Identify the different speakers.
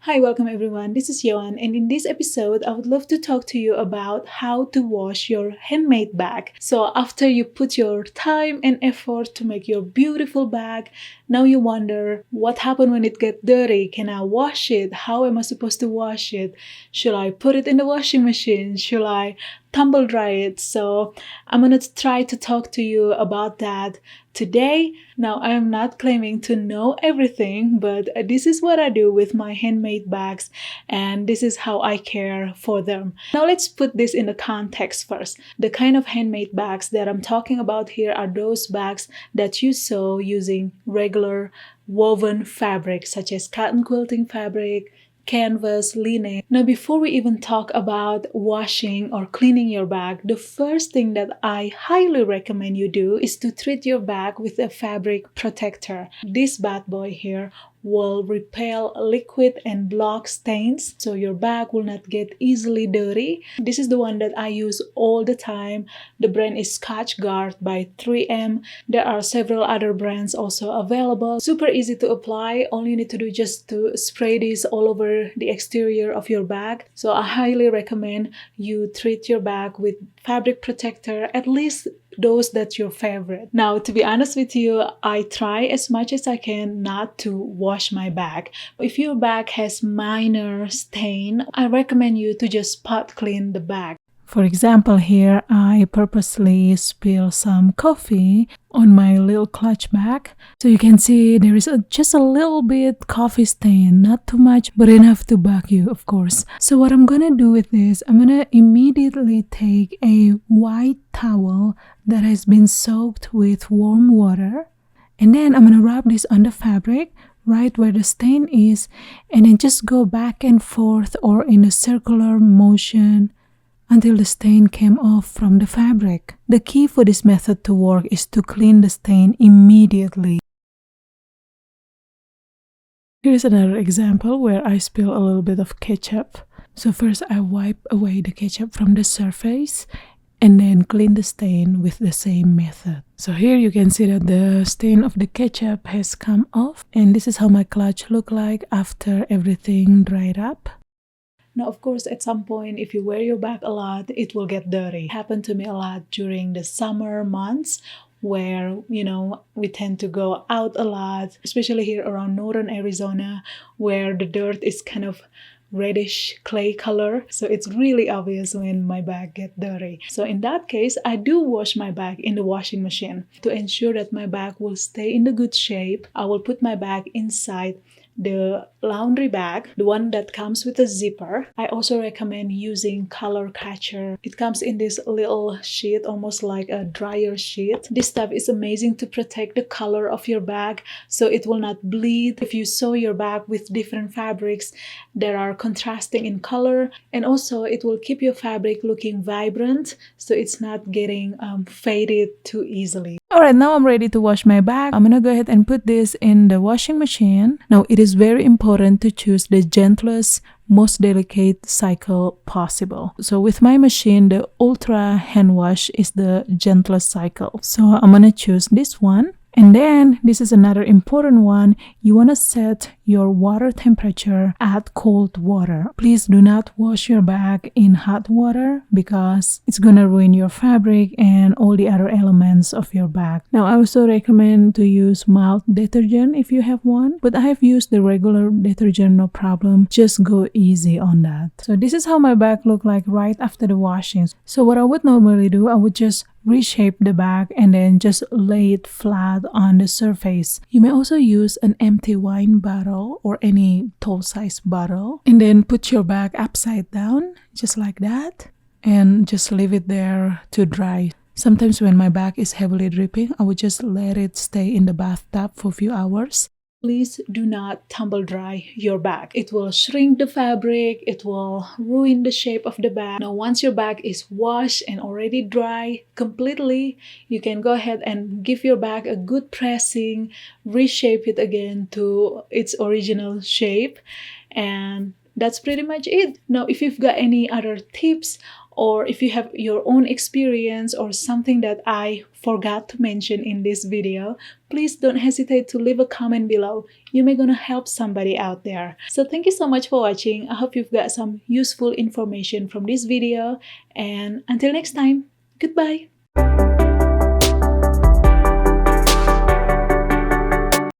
Speaker 1: Hi, welcome everyone. This is Yoan, and in this episode, I would love to talk to you about how to wash your handmade bag. So, after you put your time and effort to make your beautiful bag, now you wonder what happened when it gets dirty. Can I wash it? How am I supposed to wash it? Should I put it in the washing machine? Should I tumble dry it? So, I'm gonna try to talk to you about that today. Now, I am not claiming to know everything, but this is what I do with my handmade bags, and this is how I care for them. Now, let's put this in the context first. The kind of handmade bags that I'm talking about here are those bags that you sew using regular woven fabric, such as cotton quilting fabric, canvas, linen. Now, before we even talk about washing or cleaning your bag, the first thing that I highly recommend you do is to treat your bag with a fabric protector. This bad boy here will repel liquid and block stains, so your bag will not get easily dirty. This is the one that I use all the time. The brand is Scotch Guard by 3M. There are several other brands also available. Super easy to apply. All you need to do just to spray this all over the exterior of your bag. So I highly recommend you treat your bag with fabric protector, at least those that's your favorite. Now, to be honest with you, I try as much as I can not to wash my bag. If your bag has minor stain, I recommend you to just spot clean the bag. For example, here I purposely spill some coffee on my little clutch bag. So you can see there is just a little bit coffee stain, not too much, but enough to bug you, of course. So what I'm gonna do with this, I'm gonna immediately take a white towel that has been soaked with warm water, and then I'm gonna rub this on the fabric right where the stain is, and then just go back and forth or in a circular motion until the stain came off from the fabric. The key for this method to work is to clean the stain immediately. Here's another example where I spill a little bit of ketchup. So first I wipe away the ketchup from the surface and then clean the stain with the same method. So here you can see that the stain of the ketchup has come off, and this is how my clutch look like after everything dried up. Now, of course, at some point, if you wear your bag a lot, it will get dirty. It happened to me a lot during the summer months where, we tend to go out a lot, especially here around northern Arizona, where the dirt is kind of reddish clay color. So it's really obvious when my bag get dirty. So in that case, I do wash my bag in the washing machine. To ensure that my bag will stay in the good shape, I will put my bag inside the laundry bag, the one that comes with a zipper. I also recommend using color catcher. It comes in this little sheet, almost like a dryer sheet. This stuff is amazing to protect the color of your bag so it will not bleed. If you sew your bag with different fabrics that are contrasting in color, and also it will keep your fabric looking vibrant so it's not getting faded too easily. Alright, now I'm ready to wash my bag. I'm gonna go ahead and put this in the washing machine. Now, it is very important to choose the gentlest, most delicate cycle possible. So with my machine, the Ultra hand wash is the gentlest cycle. So I'm gonna choose this one. And then, this is another important one, you want to set your water temperature at cold water. Please do not wash your bag in hot water because it's gonna ruin your fabric and all the other elements of your bag. Now, I also recommend to use mild detergent if you have one, but I have used the regular detergent, no problem. Just go easy on that. So this is how my bag looked like right after the washing. So what I would normally do, I would just reshape the bag and then just lay it flat on the surface. You may also use an empty wine bottle or any tall size bottle, and then put your bag upside down just like that and just leave it there to dry. Sometimes when my bag is heavily dripping, I would just let it stay in the bathtub for a few hours. Please do not tumble dry your bag. It will shrink the fabric, it will ruin the shape of the bag. Now, once your bag is washed and already dry completely, you can go ahead and give your bag a good pressing, reshape it again to its original shape, and that's pretty much it. Now, if you've got any other tips or if you have your own experience or something that I forgot to mention in this video, please don't hesitate to leave a comment below. You may gonna help somebody out there. So thank you so much for watching. I hope you've got some useful information from this video, and until next time, goodbye.